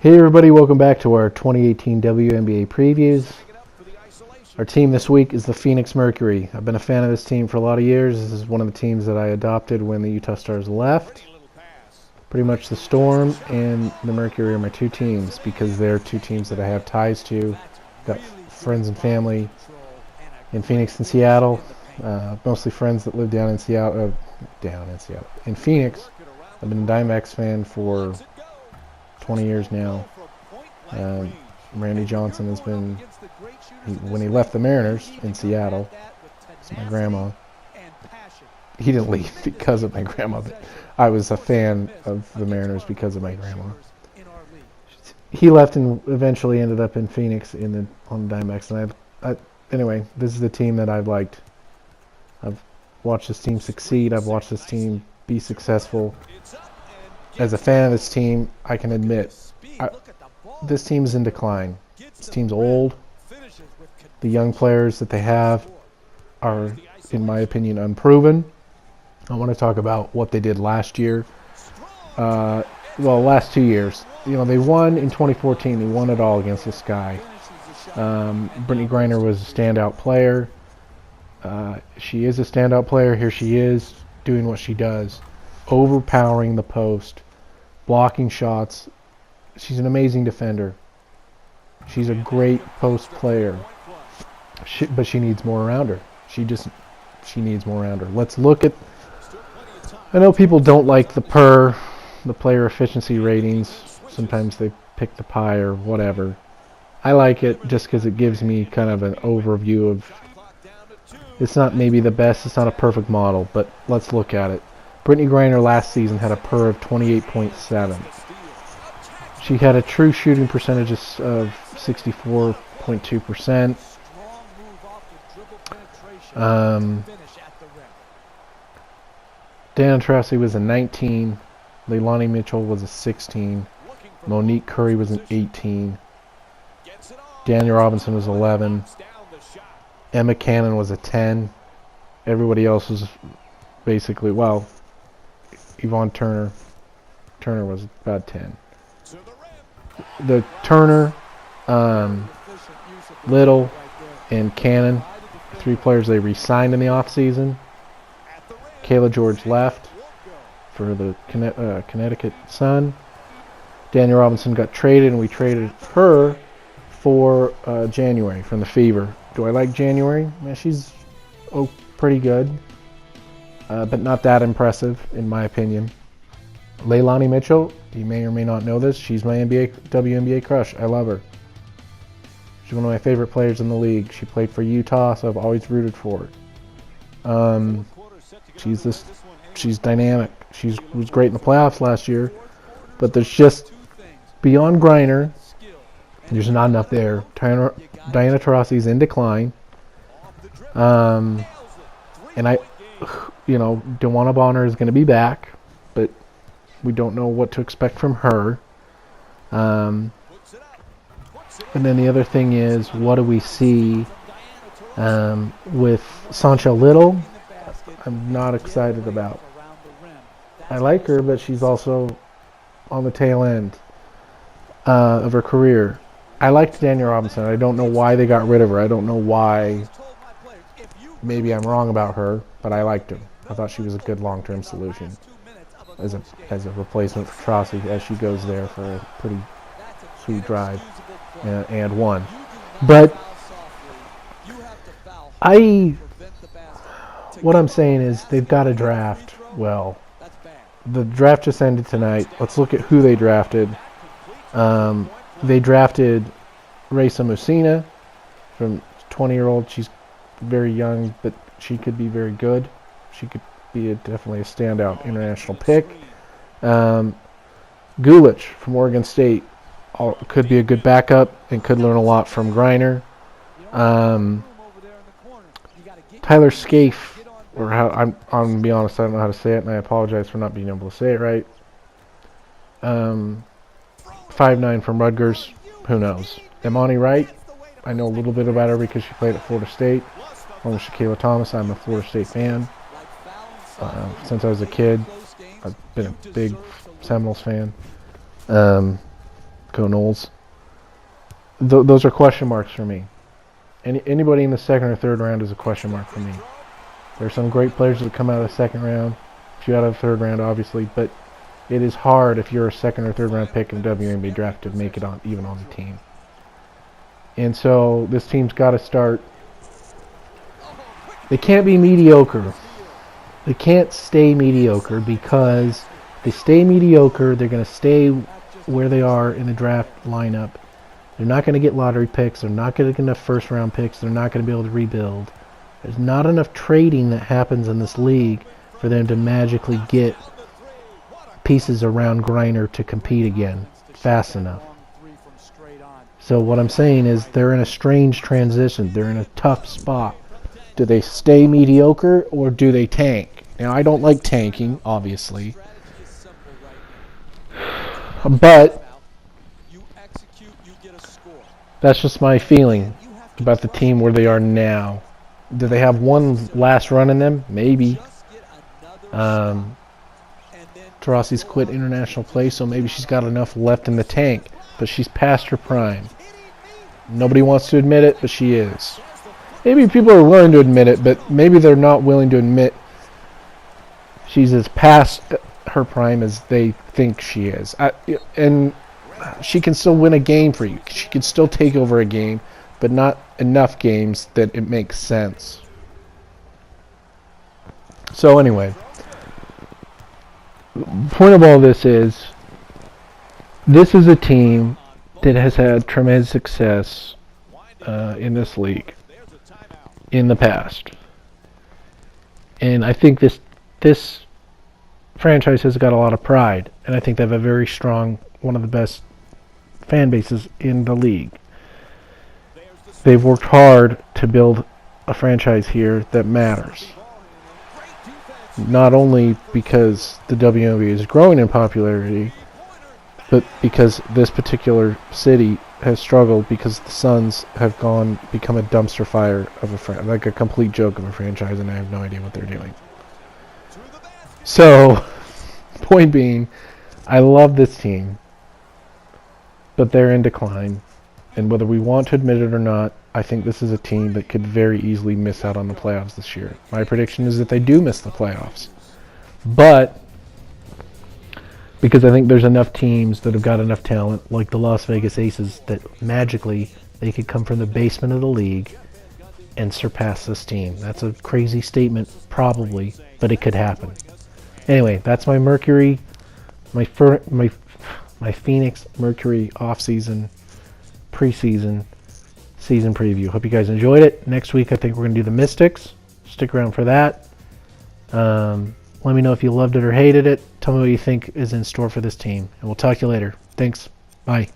Hey everybody, welcome back to our 2018 WNBA previews. Our team this week is the Phoenix Mercury. I've been a fan of this team for a lot of years. This is one of the teams that I adopted when the Utah Stars left. Pretty much the Storm and the Mercury are my two teams because they're two teams that I have ties to. Got friends and family in Phoenix and Seattle. Mostly friends that live down in Seattle. In Phoenix. I've been a Diamondbacks fan for 20 years now. Randy Johnson has been, when he left the Mariners in Seattle, it's my grandma. He didn't leave because of my grandma, but I was a fan of the Mariners because of my grandma. He left and eventually ended up in Phoenix on the Diamondbacks. And anyway, this is the team that I've liked. I've watched this team succeed. I've watched this team be successful. As a fan of this team, I can admit this team is in decline. This team's old. The young players that they have are, in my opinion, unproven. I want to talk about what they did last year. Last 2 years. You know, they won in 2014. They won it all against this guy. Brittany Griner was a standout player. She is a standout player. Here she is doing what she does. Overpowering the post, blocking shots. She's an amazing defender. She's a great post player, but she needs more around her. She needs more around her. Let's look at. I know people don't like the player efficiency ratings. Sometimes they pick the pie or whatever. I like it just because it gives me kind of an overview of. It's not maybe the best. It's not a perfect model, but let's look at it. Brittany Griner last season had a PER of 28.7. She had a true shooting percentage of 64.2%. Dana Taurasi was a 19. Leilani Mitchell was a 16. Monique Curry was an 18. Danielle Robinson was 11. Emma Cannon was a 10. Everybody else was basically, Yvonne Turner was about 10. The Turner, Little, and Cannon, three players they re-signed in the offseason. Kayla George left for the Connecticut Sun. Danielle Robinson got traded, and we traded her for January from the Fever. Do I like January? Yeah, she's pretty good. But not that impressive, in my opinion. Leilani Mitchell, you may or may not know this, she's my WNBA crush. I love her. She's one of my favorite players in the league. She played for Utah, so I've always rooted for her. She's dynamic. She was great in the playoffs last year, but there's just, beyond Griner, there's not enough there. Diana Taurasi's in decline. And DeWanna Bonner is going to be back, but we don't know what to expect from her. And then the other thing is, what do we see with Sancha Little? I'm not excited about. I like her, but she's also on the tail end of her career. I liked Danielle Robinson. I don't know why they got rid of her. I don't know why. Maybe I'm wrong about her, but I liked her. I thought she was a good long-term solution as a replacement for Taurasi as she goes there for a pretty sweet drive and one. But what I'm saying is they've got to draft well. The draft just ended tonight. Let's look at who they drafted. They drafted Raysa Mussina from 20-year-old. She's very young, but she could be very good. She could be definitely a standout international pick. Gulich from Oregon State could be a good backup and could learn a lot from Griner. Tyler Scaife, I'm going to be honest, I don't know how to say it, and I apologize for not being able to say it right. 5'9" from Rutgers, who knows? Imani Wright, I know a little bit about her because she played at Florida State. Along with Shaquilla Thomas, I'm a Florida State fan. Since I was a kid, I've been a big Seminoles fan. Knowles. Those are question marks for me. Anybody in the second or third round is a question mark for me. There's some great players that come out of the second round, a few out of the third round, obviously, but it is hard if you're a second or third round pick in the WNBA draft to make it even on the team. And so this team's got to start. They can't be mediocre. They can't stay mediocre, because if they stay mediocre, they're going to stay where they are in the draft lineup. They're not going to get lottery picks. They're not going to get enough first-round picks. They're not going to be able to rebuild. There's not enough trading that happens in this league for them to magically get pieces around Griner to compete again fast enough. So what I'm saying is they're in a strange transition. They're in a tough spot. Do they stay mediocre or do they tank? Now, I don't like tanking, obviously. But that's just my feeling about the team where they are now. Do they have one last run in them? Maybe. Taurasi's quit international play, so maybe she's got enough left in the tank. But she's past her prime. Nobody wants to admit it, but she is. Maybe people are willing to admit it, but maybe they're not willing to admit she's as past her prime as they think she is. And she can still win a game for you. She can still take over a game, but not enough games that it makes sense. So anyway, the point of all this is a team that has had tremendous success in this league in the past. And I think this franchise has got a lot of pride, and I think they have a very strong, one of the best fan bases in the league. They've worked hard to build a franchise here that matters. Not only because the WNBA is growing in popularity, but because this particular city has struggled because the Suns have become a dumpster fire of like a complete joke of a franchise, and I have no idea what they're doing. So, point being, I love this team, but they're in decline. And whether we want to admit it or not, I think this is a team that could very easily miss out on the playoffs this year. My prediction is that they do miss the playoffs. But, because I think there's enough teams that have got enough talent, like the Las Vegas Aces, that magically they could come from the basement of the league and surpass this team. That's a crazy statement, probably, but it could happen. Anyway, that's my Mercury, my Phoenix Mercury off-season, preseason, season preview. Hope you guys enjoyed it. Next week, I think we're going to do the Mystics. Stick around for that. Let me know if you loved it or hated it. Tell me what you think is in store for this team. And we'll talk to you later. Thanks. Bye.